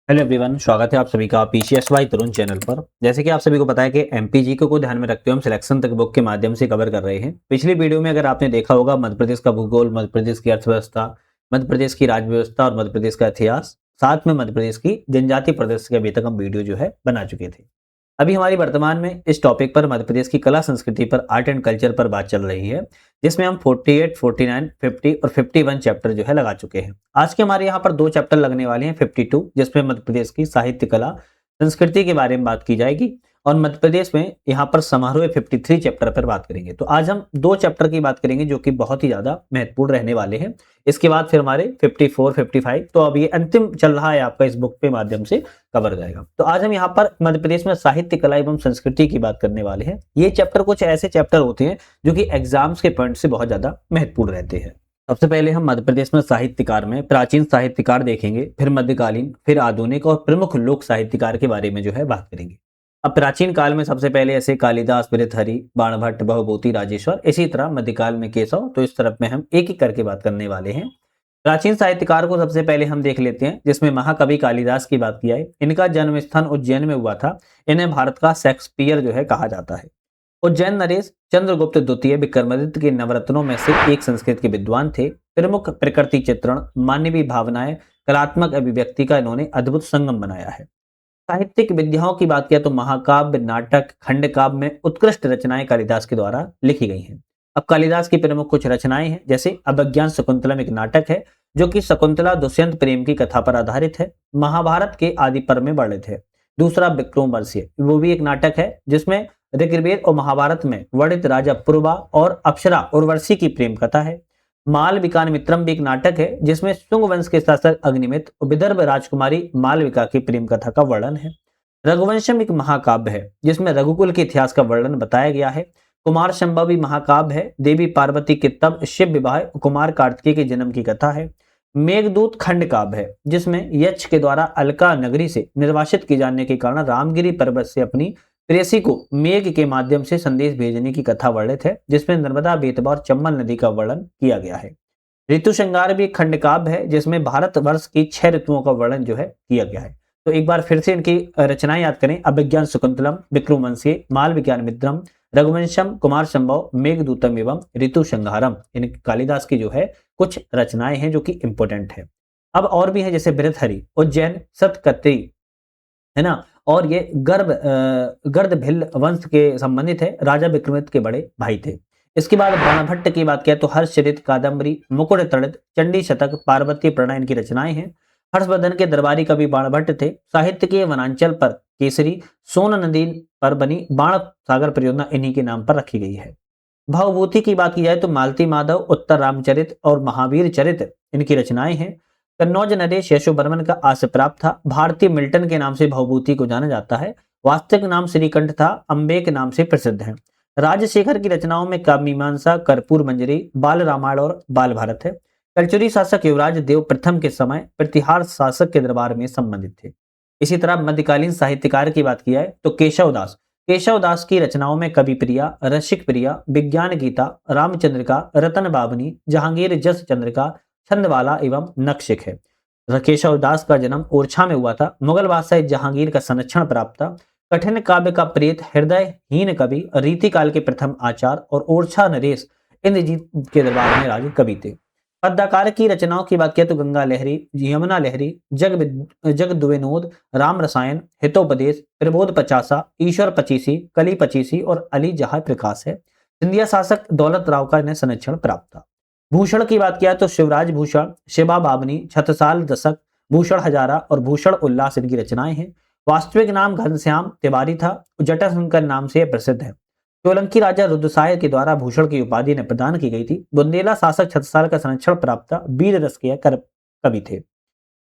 Hello everyone, स्वागत है आप सभी का पीसीएसवाई तरुण चैनल पर। जैसे कि आप सभी को पता है कि एमपीजी को ध्यान में रखते हुए हम सिलेक्शन तक बुक के माध्यम से कवर कर रहे हैं। पिछली वीडियो में अगर आपने देखा होगा मध्य प्रदेश का भूगोल, मध्य प्रदेश की अर्थव्यवस्था, मध्य प्रदेश की राज्य व्यवस्था और मध्य प्रदेश का इतिहास, साथ में मध्य प्रदेश की जनजातीय प्रदेश के अभी तक हम वीडियो जो है बना चुके थे। अभी हमारी वर्तमान में इस टॉपिक पर मध्य प्रदेश की कला संस्कृति पर, आर्ट एंड कल्चर पर बात चल रही है, जिसमें हम 48, 49, 50 और 51 चैप्टर जो है लगा चुके हैं। आज के हमारे यहाँ पर 2 चैप्टर लगने वाले हैं 52, जिसमें मध्य प्रदेश की साहित्य कला संस्कृति के बारे में बात की जाएगी, और मध्य प्रदेश में यहाँ पर समारोह 53 चैप्टर पर बात करेंगे। तो आज हम 2 चैप्टर की बात करेंगे जो कि बहुत ही ज्यादा महत्वपूर्ण रहने वाले हैं। इसके बाद फिर हमारे 54, 55, तो अब ये अंतिम चल रहा है आपका इस बुक के माध्यम से कवर जाएगा। तो आज हम यहाँ पर मध्य प्रदेश में साहित्य कला एवं संस्कृति की बात करने वाले हैं। ये चैप्टर कुछ ऐसे चैप्टर होते हैं जो कि एग्जाम्स के पॉइंट से बहुत ज्यादा महत्वपूर्ण रहते हैं। सबसे पहले हम मध्य प्रदेश में साहित्यकार में प्राचीन साहित्यकार देखेंगे, फिर मध्यकालीन, फिर आधुनिक और प्रमुख लोक साहित्यकार के बारे में जो है बात करेंगे। अब प्राचीन काल में सबसे पहले ऐसे कालिदास, भृतहरि, बाणभट्ट, भवभूति, राजेश्वर, इसी तरह मध्यकाल में केशव। तो इस तरफ में हम एक एक करके बात करने वाले हैं। प्राचीन साहित्यकार को सबसे पहले हम देख लेते हैं, जिसमें महाकवि कालिदास की बात किया है। इनका जन्म स्थान उज्जैन में हुआ था। इन्हें भारत का शेक्सपियर जो है कहा जाता है। उज्जैन नरेश चंद्रगुप्त द्वितीय विक्रमादित्य के नवरत्नों में से एक संस्कृत के विद्वान थे। प्रमुख प्रकृति चित्रण, मानवीय भावनाएं, कलात्मक अभिव्यक्ति का इन्होंने अद्भुत संगम बनाया है। साहित्यिक विद्याओं की बात किया तो महाकाव्य, नाटक, खंड काव्य में उत्कृष्ट रचनाएं कालिदास के द्वारा लिखी गई हैं। अब कालिदास की प्रमुख कुछ रचनाएं हैं, जैसे अभिज्ञान शकुंतलम एक नाटक है जो कि शकुंतला दुष्यंत प्रेम की कथा पर आधारित है। महाभारत के आदि पर्व में वर्णित है। दूसरा विक्रमोर्वशीय, वो भी एक नाटक है जिसमें ऋग्वेद और महाभारत में वर्णित राजा पूर्वा और अप्सरा उर्वशी की प्रेम कथा है। मालविका मित्रम भी एक नाटक है जिसमें शुंग वंश के शासक अग्निमित्र और विदर्भ राजकुमारी मालविका की प्रेम कथा का वर्णन है। रघुवंशम एक महाकाव्य है जिसमें रघुकुल के इतिहास का वर्णन बताया गया है। कुमार संभवी महाकाव्य है, देवी पार्वती के तब, शिव विवाह, कुमार कार्तिकेय के जन्म की कथा है। मेघदूत खंड काव्य है जिसमें यक्ष के द्वारा अलका नगरी से निर्वासित किए जाने के कारण रामगिरी पर्वत से अपनी प्रेयसी को मेघ के माध्यम से संदेश भेजने की कथा वर्णित है, जिसमें नर्मदा, बेतवा और चंबल नदी का वर्णन किया गया है। ऋतु श्रृंगार भी एक खंड काव्य है जिसमें भारत वर्ष की 6 ऋतुओं का वर्णन जो है किया गया है। तो एक बार फिर से इनकी रचनाएं याद करें। अभिज्ञान शकुंतलम, विक्रमवंशीय, माल विज्ञान मित्रम, रघुवंशम, कुमार संभव, मेघदूतम एवं ऋतु संहारम, इन कालिदास की जो है कुछ रचनाएं हैं जो कि इंपोर्टेंट है। अब और भी है, जैसे भृतहरि, उज्जैन, सतकत्री, है ना, और ये गर्द भिल्ल वंश के संबंधित है। राजा विक्रमादित्य के बड़े भाई थे। इसके बाद बाणभट्ट की बात किया तो हर्षचरित, कादम्बरी, मुकुट तड़ित, चंडी शतक, पार्वती प्रणय इनकी रचनाएं हैं। हर्षवर्धन के दरबारी कवि बाणभट्ट थे। साहित्य के वनांचल पर केसरी, सोन नदी पर बनी बाण सागर परियोजना इन्हीं के नाम पर रखी गई है। भवभूति की बात की जाए तो मालती माधव, उत्तर रामचरित और महावीर चरित इनकी रचनाएं हैं। कन्नौज नरेश यशोवर्मन का आश्रय प्राप्त था। भारतीय मिल्टन के नाम से भवभूति को जाना जाता है। वास्तविक नाम श्रीकंठ था, अम्बे के नाम से प्रसिद्ध है। राजशेखर की रचनाओं में काव्य मीमांसा, कर्पूर मंजरी, बाल रामायण और बाल भारत है। कलचुरी शासक युवराज देव प्रथम के समय प्रतिहार शासक के दरबार में संबंधित थे। इसी तरह मध्यकालीन साहित्यकार की बात की जाए तो केशव दास की रचनाओं में कवि प्रिया, रसिक प्रिया, विज्ञान गीता, रामचंद्रिका, रतन बाबनी, जहांगीर जस चंद्रिका, छंदवाला एवं नक्शिक है। केशव दास का जन्म ओरछा में हुआ था। मुगल बादशाह जहांगीर का संरक्षण प्राप्त था। कठिन काव्य का प्रेत, हृदयहीन कवि, रीतिकाल के प्रथम आचार्य और ओरछा नरेश इंद्रजीत के दरबार में राज कवि थे। पद्यकार की रचनाओं की बात किया तो गंगा लहरी, यमुना लहरी, जगद्विनोद, राम रसायन, हितोपदेश, प्रबोध पचासा, ईश्वर पचीसी, कली पचीसी और अली जहां प्रकाश है। सिंधिया शासक दौलत राव का इन्हें संरक्षण प्राप्त था। भूषण की बात किया तो शिवराज भूषण, शिवा बाबनी, छत्रसाल दशक, भूषण हजारा और भूषण उल्लास इनकी रचनाएं हैं। वास्तविक नाम घनश्याम तिवारी था। जटाशंकर नाम से प्रसिद्ध है। सोलंकी राजा रुद्रसाय के द्वारा भूषण की उपाधि ने प्रदान की गई थी। बुंदेला शासक छत्रसाल का संरक्षण प्राप्त था। वीर रस के कवि थे।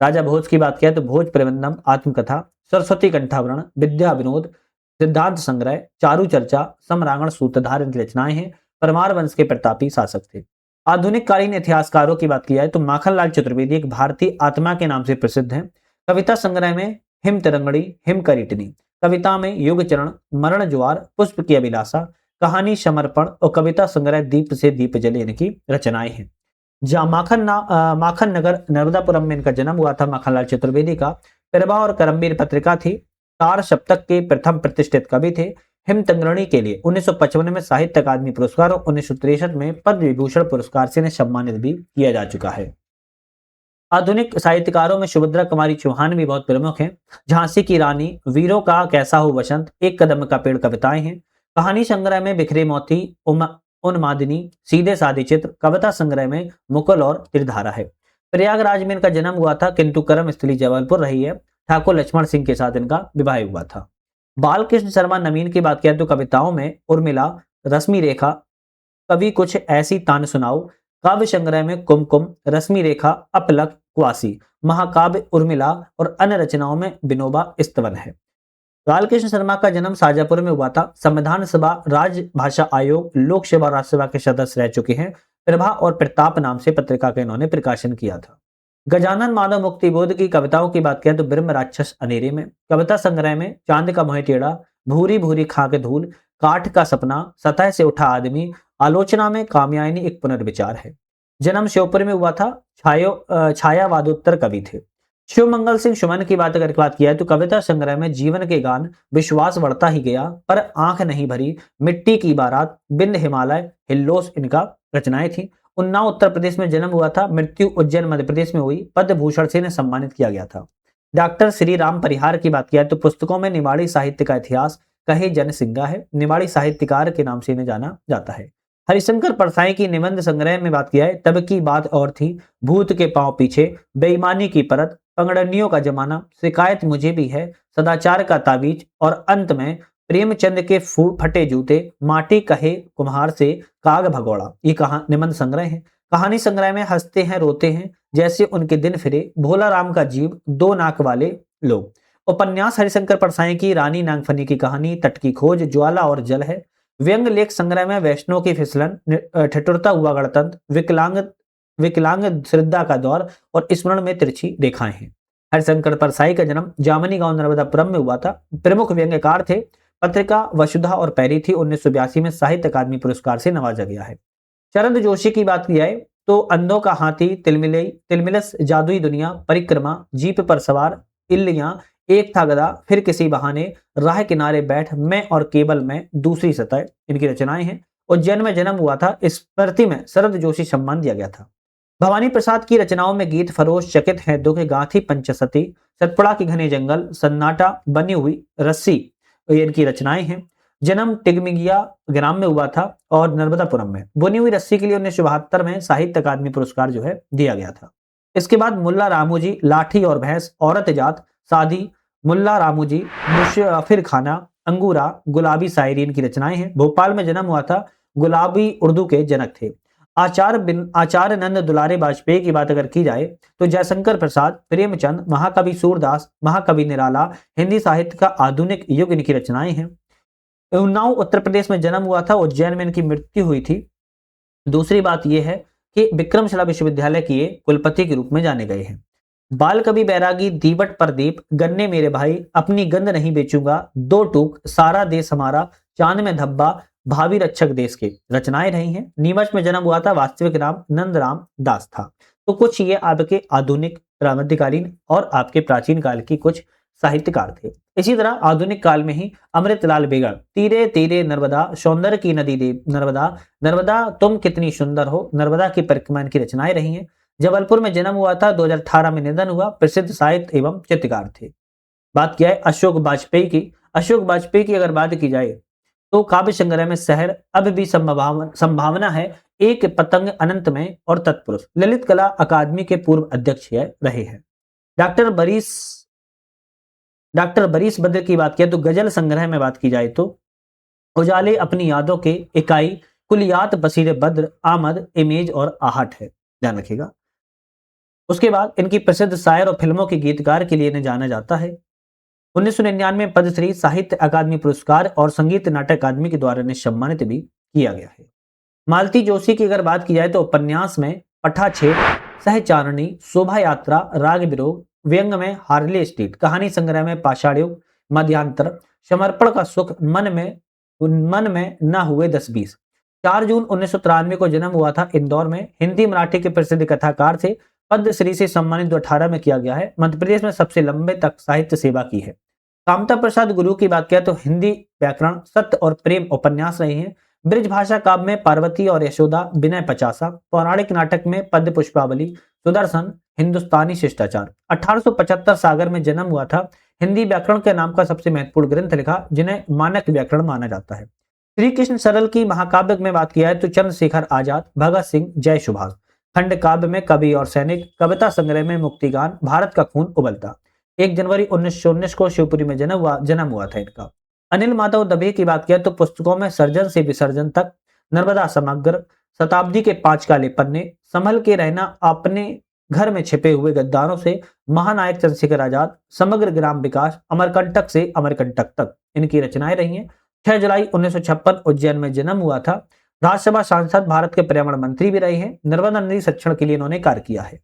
राजा भोज की बात किया तो भोज प्रबंधम, आत्मकथा, सरस्वती कंठावरण, विद्या विनोद, सिद्धांत संग्रह, चारु चर्चा, समरांगण, सूत्रधार इनकी रचनाएं हैं। परमार वंश के प्रतापी शासक थे। आधुनिक कालीन इतिहासकारों की बात की जाए तो माखनलाल चतुर्वेदी एक भारतीय आत्मा के नाम से प्रसिद्ध हैं। कविता संग्रह में हिम तरंगड़ी, हिम करिटनी, कविता में युग चरण, मरण ज्वार, पुष्प की अभिलाषा, कहानी समर्पण और कविता संग्रह दीप से दीप जले इनकी रचनाएं हैं। माखन नगर नर्मदापुरम में इनका जन्म हुआ था माखनलाल चतुर्वेदी का। प्रभा और करमबीर पत्रिका थी। तार सप्तक के प्रथम प्रतिष्ठित कवि थे। हिमतंगरणी के लिए 1955 में साहित्य अकादमी पुरस्कार और 1963 में पद्म विभूषण पुरस्कार से इन्हें सम्मानित भी किया जा चुका है। आधुनिक साहित्यकारों में सुभद्रा कुमारी चौहान भी बहुत प्रमुख हैं। झांसी की रानी, वीरों का कैसा हो बसंत, एक कदम का पेड़ कविताएं हैं। कहानी संग्रह में बिखरे मोती, उन्मादिनी, सीधे साधे चित्र। कविता संग्रह में मुकुल और त्रिधारा है। प्रयागराज में इनका जन्म हुआ था, किंतु कर्म स्थली जबलपुर रही है। ठाकुर लक्ष्मण सिंह के साथ इनका विवाह हुआ था। बालकृष्ण शर्मा नवीन की बात किया तो कविताओं में उर्मिला, रश्मि रेखा, कभी कुछ ऐसी तान सुनाओ, काव्य संग्रह में कुमकुम, रश्मि रेखा, अपलक, क्वासी, महाकाव्य उर्मिला और अन्य रचनाओं में विनोबा स्तवन है। बालकृष्ण शर्मा का जन्म शाजापुर में हुआ था। संविधान सभा, राजभाषा आयोग, लोक सेवा और राज्यसभा के सदस्य रह चुके हैं। प्रभा और प्रताप नाम से पत्रिका का इन्होंने प्रकाशन किया था। गजानन माधव मुक्तिबोध की कविताओं की बात करें तो ब्रह्म राक्षस अनेरे में, कविता संग्रह में चांद का मोहे टेढ़ा, भूरी भूरी खाक धूल, काठ का सपना, सतह से उठा आदमी, आलोचना में कामयानी एक पुनर्विचार है। जन्म श्योपुर में हुआ था। छायावादोत्तर कवि थे। शिव मंगल सिंह सुमन की बात अगर बात किया है तो कविता संग्रह में जीवन के गान, विश्वास बढ़ता ही गया, पर आंख नहीं भरी, मिट्टी की बारात, बिंद हिमालय, हिल्लोस इनका रचनाएं थी। उन्नाव उत्तर प्रदेश में जन्म हुआ था। मृत्यु उज्जैन मध्य प्रदेश में हुई। पद्म भूषण से इन्हें सम्मानित किया गया था। डॉक्टर श्री राम परिहार की बात किया तो पुस्तकों में निवाड़ी साहित्य का इतिहास कहे जन सिंगा है। निवाड़ी साहित्यकार के नाम से इन्हें जाना जाता है। हरिशंकर परसाई की निबंध संग्रह में बात किया है तब की बात और थी, भूत के पांव पीछे, बेईमानी की परत, पंगड़नियों का जमाना, शिकायत मुझे भी है, सदाचार का तावीज और अंत में प्रेमचंद के फटे जूते, माटी कहे कुम्हार से काग भगोड़ा। ये कहा निबंध संग्रह है। कहानी संग्रह में हंसते हैं रोते हैं, जैसे उनके दिन फिरे, भोला राम का जीव, दो नाक वाले लोग। उपन्यास हरिशंकर परसाई की रानी नागफनी की कहानी, तट की खोज, ज्वाला और जल है। व्यंग लेख संग्रह में वैष्णव की फिसलन, ठिठुरता हुआ गणतंत्र, विकलांग श्रद्धा का दौर और स्मरण में तिरछी रेखाएं हैं। हरिशंकर परसाई का जन्म जामनी गांव नर्मदापुरम में हुआ था। प्रमुख व्यंग्यकार थे। पत्रिका वसुधा और पैरी थी। 1982 में साहित्य अकादमी पुरस्कार से नवाजा गया है। चरंद जोशी की बात की जाए तो अंधों का हाथी, तिलमिलस, जादुई दुनिया, परिक्रमा, जीप पर सवार, इल्लियां, एक था गधा, फिर किसी बहाने, राह किनारे बैठ, मैं और केवल मैं, दूसरी सतह इनकी रचनाएं हैं। उज्जैन में जन्म हुआ था। स्मृति में शरद जोशी सम्मान दिया गया था। भवानी प्रसाद की रचनाओं में गीत फरोश, चकित है दुख, गाथी पंचसती, सतपुड़ा की घने जंगल, सन्नाटा, बनी हुई रस्सी ये इनकी रचनाएं हैं। जन्म टिगमिगिया ग्राम में हुआ था और नर्मदापुरम में। बुनी हुई रस्सी के लिए 1972 में साहित्य अकादमी पुरस्कार जो है दिया गया था। इसके बाद मुल्ला रामू जी, लाठी और भैंस, औरत जात, शादी, मुल्ला रामू जी, मुशफिर खाना, अंगूरा, गुलाबी शायरी इनकी रचनाएं हैं। भोपाल में जन्म हुआ था। गुलाबी उर्दू के जनक थे। आचार्य नंद दुलारे वाजपेयी की बात अगर की जाए तो जयशंकर प्रसाद, प्रेमचंद, महाकवि सूरदास, महाकवि निराला, हिंदी साहित्य का आधुनिक युग इनकी रचनाएं हैं। उन्नाव उत्तर प्रदेश में जन्म हुआ था। उज्जैन में इनकी मृत्यु हुई थी। दूसरी बात यह है कि विक्रमशिला विश्वविद्यालय के ये कुलपति के रूप में जाने गए हैं। बाल कवि बैरागी, दीवट पर दीप, गन्ने मेरे भाई, अपनी गंध नहीं बेचूंगा, दो टूक, सारा देश हमारा, चांद में धब्बा, भावी रक्षक देश के रचनाएं रही हैं। नीमच में जन्म हुआ था। वास्तविक नाम नंदराम दास था। तो कुछ ये आपके आधुनिक, मध्यकालीन और आपके प्राचीन काल की कुछ साहित्यकार थे। इसी तरह आधुनिक काल में ही अमृतलाल बेगड़, तीरे तीरे नर्मदा, सौंदर्य की नदी देव नर्मदा, नर्मदा तुम कितनी सुंदर हो, नर्मदा की परिक्रमा इनकी रचनाएं रही हैं। जबलपुर में जन्म हुआ था। 2018 में निधन हुआ। प्रसिद्ध साहित्य एवं चित्रकार थे। बात किया है अशोक वाजपेयी की। अशोक वाजपेयी की अगर बात की जाए तो काव्य संग्रह में शहर, अब भी संभावना है, एक पतंग अनंत में और तत्पुरुष, ललित कला अकादमी के पूर्व अध्यक्ष रहे हैं। डॉक्टर बरीस बद्र की बात किया तो गजल संग्रह में बात की जाए तो उजाले अपनी यादों के इकाई, कुलियात, बसीरे बद्र, आमद, इमेज और आहट है। ध्यान रखिएगा। उसके बाद इनकी प्रसिद्ध शायर और फिल्मों के गीतकार के लिए इन्हें जाना जाता है। 1999 में पद्मश्री, साहित्य अकादमी पुरस्कार और संगीत नाटक अकादमी के द्वारा इन्हें सम्मानित भी किया गया है। मालती जोशी की अगर बात की जाए तो उपन्यास में पठाछेद, सहचारणी, शोभा यात्रा, राग विरोग, व्यंग में हार्ले स्ट्रीट, कहानी संग्रह में पाषाण युग, मध्यांतर, समर्पण का सुख, मन में न हुए 10-20, 4 जून 1993 को जन्म हुआ था इंदौर में। हिंदी मराठी के प्रसिद्ध कथाकार थे। पद्मश्री से सम्मानित 2018 में किया गया है। मध्य प्रदेश में सबसे लंबे तक साहित्य सेवा की है। कामता प्रसाद गुरु की बात करें तो हिंदी व्याकरण, सत्य और प्रेम उपन्यास रहे हैं। ब्रिज भाषा काव्य में पार्वती और यशोदा, विनय पचासा। पौराणिक नाटक में पद्य पुष्पावली, सुदर्शन, हिंदुस्तानी शिष्टाचार। 1875 सागर में जन्म हुआ था। हिंदी व्याकरण के नाम का सबसे महत्वपूर्ण ग्रंथ लिखा, जिन्हें मानक व्याकरण माना जाता है। श्री कृष्ण सरल की महाकाव्य में बात किया है तो चंद्रशेखर आजाद, भगत सिंह, जय सुभाष। खंड काव्य में कवि और सैनिक। कविता संग्रह में मुक्तिगान, भारत का खून उबलता। 1 जनवरी 1919 को शिवपुरी में जन्म हुआ था इनका। अनिल माधव दबे की बात किया तो पुस्तकों में सर्जन से विसर्जन तक, नर्मदा समग्र, शताब्दी के 5 काले पन्ने, संभल के रहना, अपने घर में छिपे हुए गद्दारों से, महानायक चंद्रशेखर आजाद, समग्र ग्राम विकास, अमरकंटक से अमरकंटक तक इनकी रचनाएं रही हैं। 6 जुलाई 1956 उज्जैन में जन्म हुआ था। राज्यसभा सांसद, भारत के पर्यावरण मंत्री भी रहे हैं। नर्मदा नदी संरक्षण के लिए इन्होंने कार्य किया है।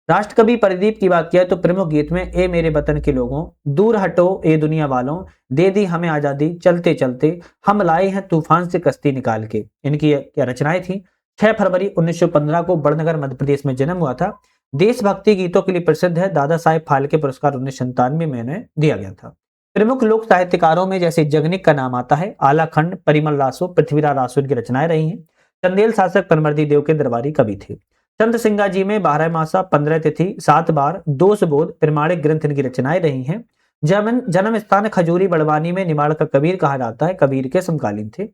राष्ट्रकवि परिदीप की बात किया तो प्रमुख गीत में ए मेरे वतन के लोगों, दूर हटो ए दुनिया वालों, दे दी हमें आजादी, चलते चलते, हम लाए हैं तूफान से कश्ती निकाल के, इनकी क्या रचनाएं थी। 6 फरवरी 1915 को बड़नगर मध्य प्रदेश में जन्म हुआ था। देशभक्ति गीतों के लिए प्रसिद्ध है। दादा साहेब फाल्के पुरस्कार 1997 में इन्हें दिया गया था। प्रमुख लोक साहित्यकारों में जैसे जगनिक का नाम आता है, आलाखंड, परिमल रासो, पृथ्वीराज रासो इनकी रचनाएं रही हैं। चंदेल शासक परमर्दी देव के दरबारी कवि थे। संत सिंगा जी में 12 मासा, 15 तिथि, 7 बार, 2 सुबोध प्रमाणिक ग्रंथ इनकी रचनाएं रही हैं। जन्म स्थान खजूरी बड़वानी में निमाड़ का कबीर कहा जाता है, कबीर के समकालीन थे।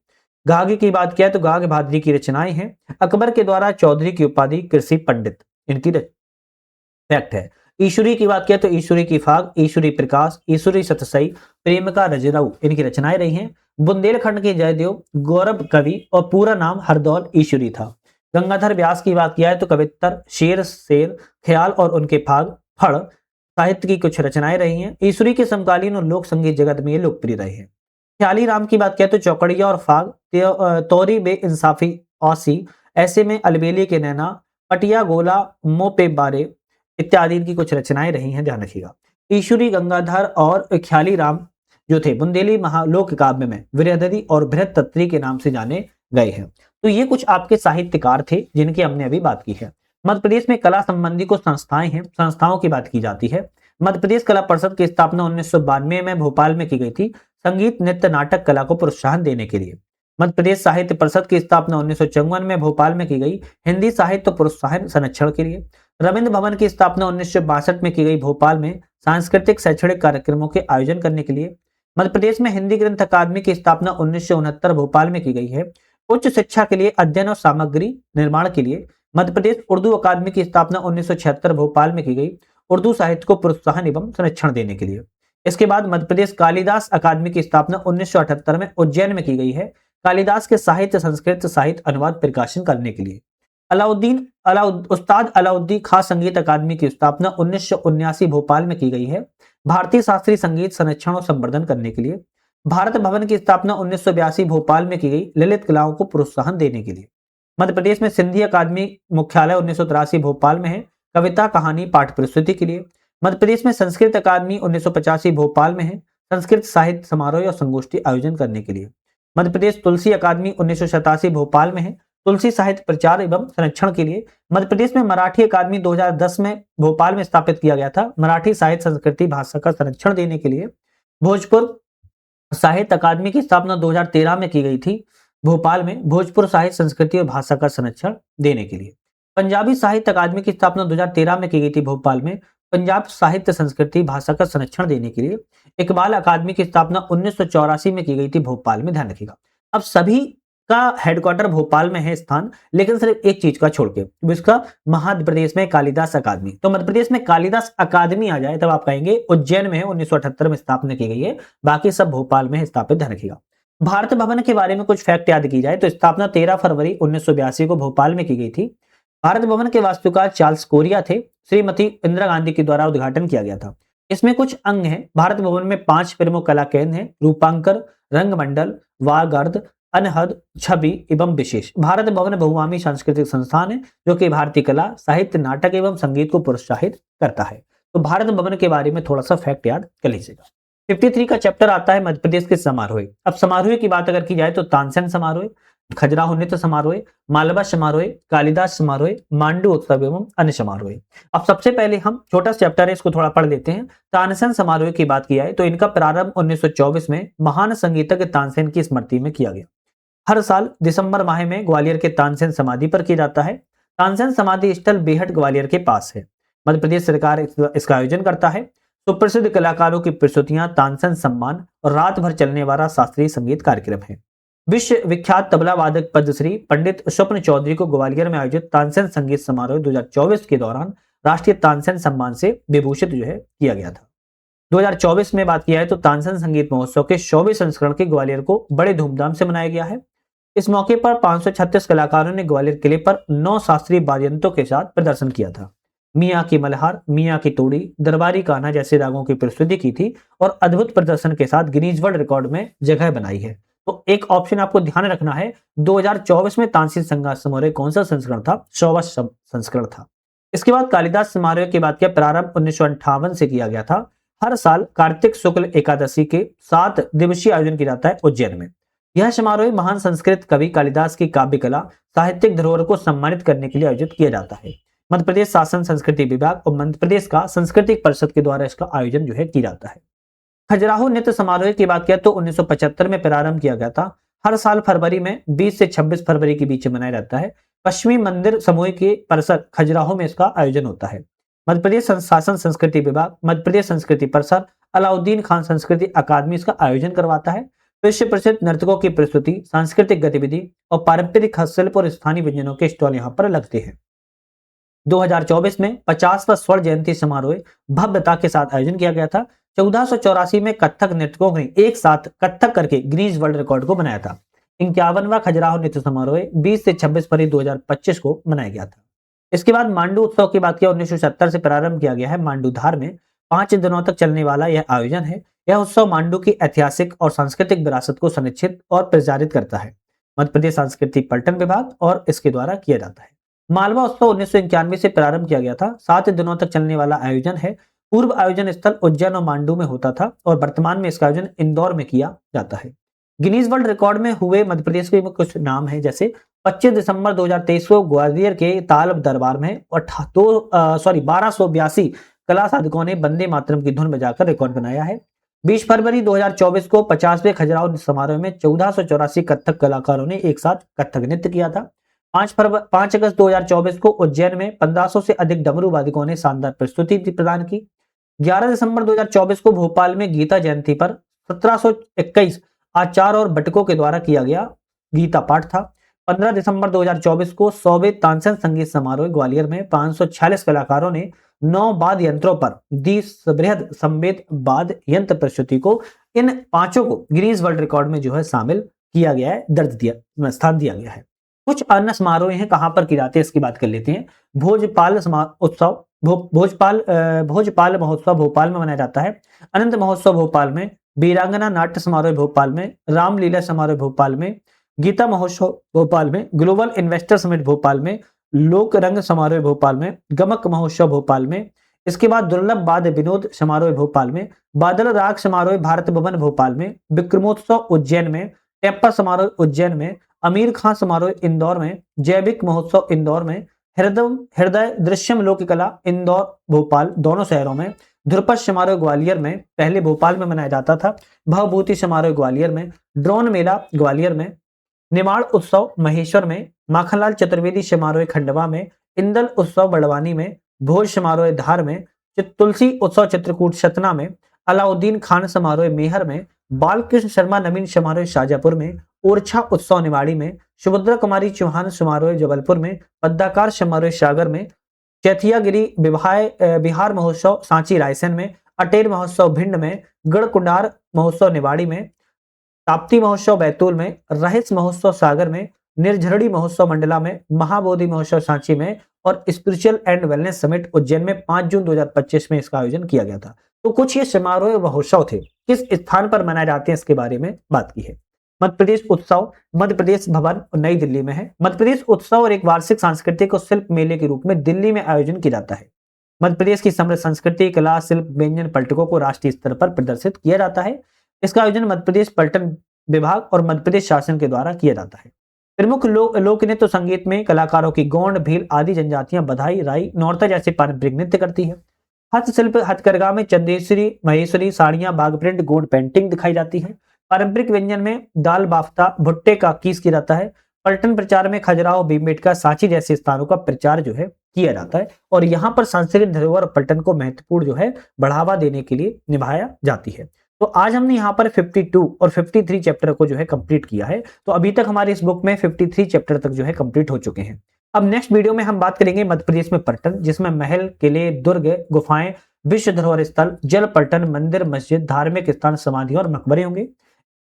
गागी की बात किया तो गाग भादरी की रचनाएं हैं। अकबर के द्वारा चौधरी की उपाधि, कृषि पंडित इनकी फैक्ट है। ईश्वरी की बात किया तो ईश्वरी की फाग, ईश्वरी प्रकाश, ईश्वरी सतसई, प्रेम का रजरऊ इनकी रचनाएं रही हैं। बुंदेलखंड के जयदेव गौरव कवि और पूरा नाम हरदौल ईश्वरी था। गंगाधर व्यास की बात किया है तो कवित्तर, शेर शेर, ख्याल और उनके फाग, फड़ साहित्य की कुछ रचनाएं रही हैं। ईश्वरी के समकालीन और लोक संगीत जगत में ये लोकप्रिय रहे हैं। ख्याली राम की बात किया तो चौकड़िया और फाग, तौरी बे इंसाफी औसी, ऐसे में अलबेली के नैना, पटिया गोला, मोपे बारे इत्यादि इनकी कुछ रचनाएं रही हैं, ध्यान रखिएगा। ईश्वरी, गंगाधर और ख्याली राम जो थे बुंदेली महालोक काव्य में विरहदरी और बृहत्तत्री के नाम से जाने गए हैं। तो ये कुछ आपके साहित्यकार थे जिनकी हमने अभी बात की है। मध्य प्रदेश में कला संबंधी कुछ संस्थाएं हैं, संस्थाओं की बात की जाती है। मध्य प्रदेश कला परिषद की स्थापना 1992 में भोपाल में की गई थी, संगीत, नृत्य, नाटक कला को प्रोत्साहन देने के लिए। मध्य प्रदेश साहित्य परिषद की स्थापना 1954 में भोपाल में की गई, हिंदी साहित्य प्रोत्साहन संरक्षण के लिए। रविंद्र भवन की स्थापना 1962 में की गई, भोपाल में सांस्कृतिक शैक्षणिक कार्यक्रमों के आयोजन करने के लिए। मध्य प्रदेश में हिंदी ग्रंथ अकादमी की स्थापना 1969 भोपाल में की गई है, उच्च शिक्षा के लिए अध्ययन और सामग्री निर्माण के लिए। मध्य प्रदेश उर्दू अकादमी की स्थापना 1976 भोपाल में की गई, उर्दू साहित्य को प्रोत्साहन एवं संरक्षण देने के लिए। इसके बाद मध्य प्रदेश कालिदास अकादमी की स्थापना 1978 में उज्जैन में की गई है, कालिदास के साहित्य, संस्कृत साहित्य अनुवाद प्रकाशन करने के लिए। उस्ताद अलाउद्दीन खां संगीत अकादमी की स्थापना 1979 भोपाल में की गई है, भारतीय शास्त्रीय संगीत संरक्षण और संवर्धन करने के लिए। भारत भवन की स्थापना 1982 भोपाल में की गई, ललित कलाओं को प्रोत्साहन देने के लिए। मध्य प्रदेश में सिंधी अकादमी मुख्यालय 1983 भोपाल में है, कविता, कहानी, पाठ प्रस्तुति के लिए। मध्य प्रदेश में संस्कृत अकादमी 1985 भोपाल में है, संस्कृत साहित्य समारोह और संगोष्ठी आयोजन करने के लिए। मध्य प्रदेश तुलसी अकादमी 1987 भोपाल में है, तुलसी साहित्य प्रचार एवं संरक्षण के लिए। मध्य प्रदेश में मराठी अकादमी 2010 में भोपाल में स्थापित किया गया था, मराठी साहित्य, संस्कृति, भाषा का संरक्षण देने के लिए। भोजपुर साहित्य अकादमी की स्थापना 2013 में की गई थी, भोपाल में, भोजपुर साहित्य, संस्कृति और भाषा का संरक्षण देने के लिए। पंजाबी साहित्य अकादमी की स्थापना 2013 में की गई थी, भोपाल में, पंजाब साहित्य, संस्कृति, भाषा का संरक्षण देने के लिए। इकबाल अकादमी की स्थापना 1984 में की गई थी, भोपाल में, ध्यान रखिएगा। अब सभी का हेडक्वार्टर भोपाल में है स्थान, लेकिन सिर्फ एक चीज का छोड़ के, इसका मध्य प्रदेश में कालिदास अकादमी। तो मध्य प्रदेश में कालिदास अकादमी आ जाए तब आप कहेंगे उज्जैन में है, 1978 में स्थापना की गई है, बाकी सब भोपाल में स्थापित, ध्यान रखिएगा। भारत भवन के बारे में कुछ फैक्ट याद की जाए तो स्थापना 13 फरवरी 1982 को भोपाल में की गई थी। भारत भवन के वास्तुकार चार्ल्स कोरिया थे, श्रीमती इंदिरा गांधी के द्वारा उद्घाटन किया गया था। इसमें कुछ अंग हैं। भारत भवन में 5 प्रमुख कला केंद्र हैं, रूपांकर, रंगमंडल, वागर्द, अनहद, छवि एवं विशेष। भारत भवन बहुआमी सांस्कृतिक संस्थान है जो कि भारतीय कला, साहित्य, नाटक एवं संगीत को प्रोत्साहित करता है। तो भारत भवन के बारे में थोड़ा सा फैक्ट याद कर लीजिएगा। 53 का चैप्टर आता है मध्य प्रदेश के समारोह। अब समारोह की बात अगर की जाए तो तानसेन समारोह, खजुराहो नृत्य समारोह, मालवा समारोह, कालिदास समारोह, मांडू उत्सव एवं अन्य समारोह। अब सबसे पहले हम छोटा चैप्टर है, इसको थोड़ा पढ़ लेते हैं। तानसेन समारोह की बात किया है तो इनका प्रारंभ 1924 में महान संगीतज्ञ तानसेन की स्मृति में किया गया। हर साल दिसंबर माह में ग्वालियर के तानसेन समाधि पर किया जाता है। तानसेन समाधि स्थल बेहट ग्वालियर के पास है। मध्य प्रदेश सरकार इसका आयोजन करता है। सुप्रसिद्ध कलाकारों की प्रस्तुतियां, तानसेन सम्मान और रात भर चलने वाला शास्त्रीय संगीत कार्यक्रम है। विश्व विख्यात तबला वादक पद्मश्री पंडित स्वप्न चौधरी को ग्वालियर में आयोजित तानसेन संगीत समारोह 2024 के दौरान राष्ट्रीय तानसेन सम्मान से विभूषित किया गया था। 2024 में बात किया है तो तानसेन संगीत महोत्सव के 24वें संस्करण के ग्वालियर को बड़े धूमधाम से मनाया गया है। इस मौके पर 536 कलाकारों ने ग्वालियर किले पर 9 शास्त्रीय वाद्ययंत्रों के साथ प्रदर्शन किया था। मियाँ की मल्हार, मियाँ की तोड़ी, दरबारी कान्हा जैसे रागों की प्रस्तुति की थी और अद्भुत प्रदर्शन के साथ गिनीज वर्ल्ड रिकॉर्ड में जगह बनाई है। तो एक ऑप्शन आपको ध्यान रखना है, 2024 में तानसेन संगीत समारोह कौन सा संस्करण था? 100वां संस्करण था। इसके बाद कालिदास समारोह की बात किया, प्रारंभ 1958 से किया गया था। हर साल कार्तिक शुक्ल एकादशी के 7 दिवसीय आयोजन किया जाता है उज्जैन में। यह समारोह महान संस्कृत कवि कालिदास की काव्य कला, साहित्यिक धरोहर को सम्मानित करने के लिए आयोजित किया जाता है। मध्य प्रदेश शासन संस्कृति विभाग और मध्य प्रदेश का सांस्कृतिक परिषद के द्वारा इसका आयोजन किया जाता है। खजुराहो नृत्य समारोह की बात किया तो 1975 में प्रारंभ किया गया था। हर साल फरवरी में 20 से 26 फरवरी के बीच मनाया जाता है। पश्चिमी मंदिर समूह के परिसर खजुराहो में इसका आयोजन होता है। मध्य प्रदेश शासन संस्कृति विभाग, मध्य प्रदेश संस्कृति परिषद, अलाउद्दीन खान संस्कृति अकादमी इसका आयोजन करवाता है। विश्व प्रसिद्ध नर्तकों की प्रस्तुति, सांस्कृतिक गतिविधि और पारंपरिक हस्तशिल्प और स्थानीय व्यंजनों के स्टॉल यहाँ पर लगते हैं। 2024 में 50वां स्वर्ण जयंती समारोह भव्यता के साथ आयोजन किया गया था। 1484 में कथक नृतकों ने एक साथ कथक करके गिनीज वर्ल्ड रिकॉर्ड को बनाया था। 51वां खजुराहो नृत्य समारोह 20 से 26 फरवरी 2025 को मनाया गया था। इसके बाद मांडू उत्सव की बात किया, 1970 से प्रारंभ किया गया है। मांडू धार में 5 दिनों तक चलने वाला यह आयोजन है। यह उत्सव मांडू की ऐतिहासिक और सांस्कृतिक विरासत को संरक्षित और प्रचारित करता है। मध्य प्रदेश सांस्कृतिक पर्यटन विभाग और इसके द्वारा किया जाता है। मालवा उत्सव 1991 से प्रारंभ किया गया था। 7 दिनों तक चलने वाला आयोजन है। पूर्व आयोजन स्थल उज्जैन और मांडू में होता था और वर्तमान में इसका आयोजन इंदौर में किया जाता है। गिनीज वर्ल्ड रिकॉर्ड में हुए मध्य प्रदेश के कुछ नाम है, जैसे 25 दिसंबर 2023 को ग्वालियर के ताल दरबार में 1282 कला साधकों ने वंदे मातरम की धुन बजाकर रिकॉर्ड बनाया है। 20 फरवरी 2024 को 50वें खजुराहो समारोह में 1484 कथक कलाकारों ने एक साथ कथक नृत्य किया था। 5 अगस्त 2024 को उज्जैन में 1500 से अधिक डमरू वादकों ने शानदार प्रस्तुति प्रदान की। 11 दिसंबर 2024 को भोपाल में गीता जयंती पर 1721 आचार्य और बटकों के द्वारा किया गया गीता पाठ था। 15 दिसंबर 2024 को 100वें तानसेन संगीत समारोह ग्वालियर में 546 कलाकारों ने 9 वाद्य यंत्रों पर दी बृहद संवेद वाद्य यंत्र प्रस्तुति को, इन पांचों को गिनीज वर्ल्ड रिकॉर्ड में शामिल किया गया है, स्थान दिया गया है। कुछ अन्य समारोह हैं, कहां पर किए जाते हैं इसकी बात कर लेते हैं। भोजपाल उत्सव भोजपाल महोत्सव भोपाल में मनाया जाता है। अनंत महोत्सव भोपाल में, वीरांगना नाट्य समारोह भोपाल में, रामलीला समारोह भोपाल में, गीता महोत्सव भोपाल में, ग्लोबल इन्वेस्टर समिट भोपाल में, लोक रंग समारोह भोपाल में, गमक महोत्सव भोपाल में। इसके बाद दुर्लभ वाद्य विनोद समारोह भोपाल में, बादल राग समारोह भारत भवन भोपाल में, विक्रमोत्सव उज्जैन में, टेप्पा समारोह उज्जैन में, अमीर खां समारोह इंदौर में, जैविक महोत्सव इंदौर में, हृदय दृश्यम लोक कला इंदौर भोपाल दोनों शहरों में, ध्रुपद समारोह ग्वालियर में, पहले भोपाल में मनाया जाता था, भवभूति समारोह ग्वालियर में, ड्रोन मेला ग्वालियर में, निमाड़ उत्सव महेश्वर में, माखनलाल चतुर्वेदी समारोह खंडवा में, इंदल उत्सव बड़वानी में, भोज समारोह धार में, तुलसी उत्सव चित्रकूट सतना में, अलाउद्दीन खान समारोह मेहर में, बालकृष्ण शर्मा नवीन समारोह शाजापुर में, ओरछा उत्सव निवाड़ी में, सुभद्रा कुमारी चौहान समारोह जबलपुर में, पद्दाकार समारोह सागर में, चैथियागिरी बिहार महोत्सव सांची रायसेन में, अटेर महोत्सव भिंड में, गढ़कुंडार महोत्सव निवाड़ी में, ताप्ती महोत्सव बैतूल में, रहिस महोत्सव सागर में, निर्झरड़ी महोत्सव मंडला में, महाबोधि महोत्सव सांची में और spiritual and wellness summit Ujjain में 5 जून 2025 में इसका आयोजन किया गया था। तो कुछ ये समारोह महोत्सव थे, किस स्थान पर मनाए जाते हैं इसके बारे में बात की है। मध्य प्रदेश उत्सव मध्य प्रदेश भवन नई दिल्ली में है। मध्य प्रदेश उत्सव और एक वार्षिक सांस्कृतिक और शिल्प मेले के रूप में दिल्ली में आयोजन किया जाता है। मध्य प्रदेश की समृद्ध संस्कृति, कला, शिल्प, व्यंजन, पर्यटकों को राष्ट्रीय स्तर पर प्रदर्शित किया जाता है। इसका आयोजन मध्य प्रदेश पर्यटन विभाग और मध्य प्रदेश शासन के द्वारा किया जाता है। प्रमुख लोक नृत्य संगीत में कलाकारों की गोंड, भील आदि जनजातियां बधाई, राई, नौरता जैसे पारंपरिक नृत्य करती है। हस्तशिल्प हथकरघा में चंदेश्वरी, महेश्वरी साड़ियां, बाघ प्रिंट, गोंड पेंटिंग दिखाई जाती है। पारंपरिक व्यंजन में दाल बाफ्ता, भुट्टे का कीस किया जाता है। पर्यटन प्रचार में खजुराहो, भीमबेटका, सांची जैसे स्थानों का प्रचार जो है किया जाता है और यहाँ पर सांस्कृतिक धरोहर और पर्यटन को महत्वपूर्ण जो है बढ़ावा देने के लिए निभाया जाती है। तो आज हमने यहाँ पर 52 और 53 चैप्टर को जो है कंप्लीट किया है। तो अभी तक हमारे इस बुक में 53 चैप्टर तक जो है कंप्लीट हो चुके हैं। अब नेक्स्ट वीडियो में हम बात करेंगे मध्य प्रदेश में पर्यटन, जिसमें महल, किले, दुर्ग, गुफाएं, विश्व धरोहर स्थल, जल पर्यटन, मंदिर, मस्जिद, धार्मिक स्थान, समाधि और मकबरे होंगे।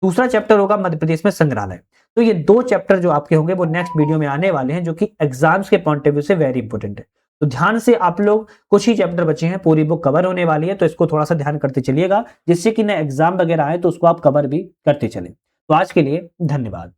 दूसरा चैप्टर होगा मध्य प्रदेश में संग्रहालय। तो ये दो चैप्टर जो आपके होंगे वो नेक्स्ट वीडियो में आने वाले हैं, जो कि एग्जाम्स के पॉइंट ऑफ व्यू से वेरी इंपॉर्टेंट है। तो ध्यान से आप लोग, कुछ ही चैप्टर बचे हैं, पूरी बुक कवर होने वाली है, तो इसको थोड़ा सा ध्यान करते चलिएगा, जिससे कि ना एग्जाम वगैरह आए तो उसको आप कवर भी करते चले। तो आज के लिए धन्यवाद।